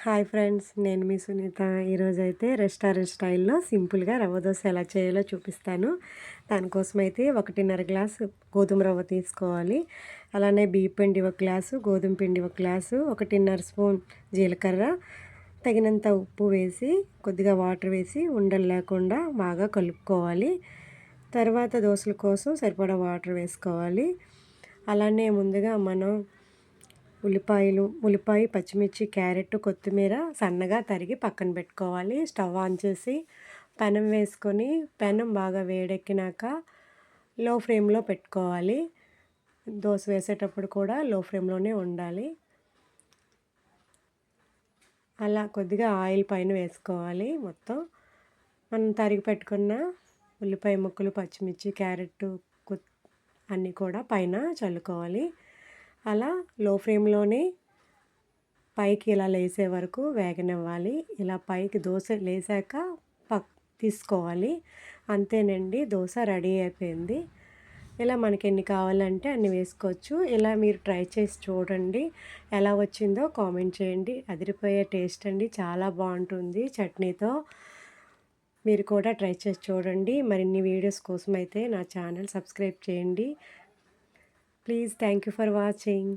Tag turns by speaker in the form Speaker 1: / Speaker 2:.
Speaker 1: Hi friends, నేను మీ సునీత. ఈరోజైతే restaurant స్టైల్లో సింపుల్గా రవ్వ దోశ ఎలా చేయాలో చూపిస్తాను. దానికోసం అయితే 1.5 గ్లాసు గోధుమ రవ్వ తీసుకోవాలి. అలానే బియ్యం పిండి 1 గ్లాసు, గోధుమ పిండి 1 గ్లాసు, 1.5 స్పూన్ జీలకర్ర, తగినంత ఉప్పు వేసి కొద్దిగా వాటర్ వేసి ఉండలు లేకుండా బాగా కలుపుకోవాలి. తర్వాత దోశల కోసం సరిపడా వాటర్ వేసుకోవాలి. అలానే ముందుగా మనం ఉల్లిపాయ, పచ్చిమిర్చి, క్యారెట్, కొత్తిమీర సన్నగా తరిగి పక్కన పెట్టుకోవాలి. స్టవ్ ఆన్ చేసి పెనం వేసుకొని పెనం బాగా వేడెక్కినాక లో ఫ్లేమ్లో పెట్టుకోవాలి. దోశ వేసేటప్పుడు కూడా లో ఫ్లేమ్లోనే ఉండాలి. అలా కొద్దిగా ఆయిల్ పైన వేసుకోవాలి. మొత్తం మనం తరిగి పెట్టుకున్న ఉల్లిపాయ ముక్కలు, పచ్చిమిర్చి, క్యారెట్ అన్నీ కూడా పైన చల్లుకోవాలి. అలా లో ఫ్లేమ్లోనే పైకి ఇలా లేసే వరకు వేగనివ్వాలి. ఇలా పైకి దోశ లేసాక తీసుకోవాలి. అంతేనండి, దోశ రెడీ అయిపోయింది. ఇలా మనకి ఎన్ని కావాలంటే అన్ని వేసుకోవచ్చు. ఇలా మీరు ట్రై చేసి చూడండి. ఎలా వచ్చిందో కామెంట్ చేయండి. అదిరిపోయే టేస్ట్ అండి, చాలా బాగుంటుంది చట్నీతో. మీరు కూడా ట్రై చేసి చూడండి. మరిన్ని వీడియోస్ కోసం అయితే నా ఛానల్ సబ్స్క్రైబ్ చేయండి. Please, thank you for watching.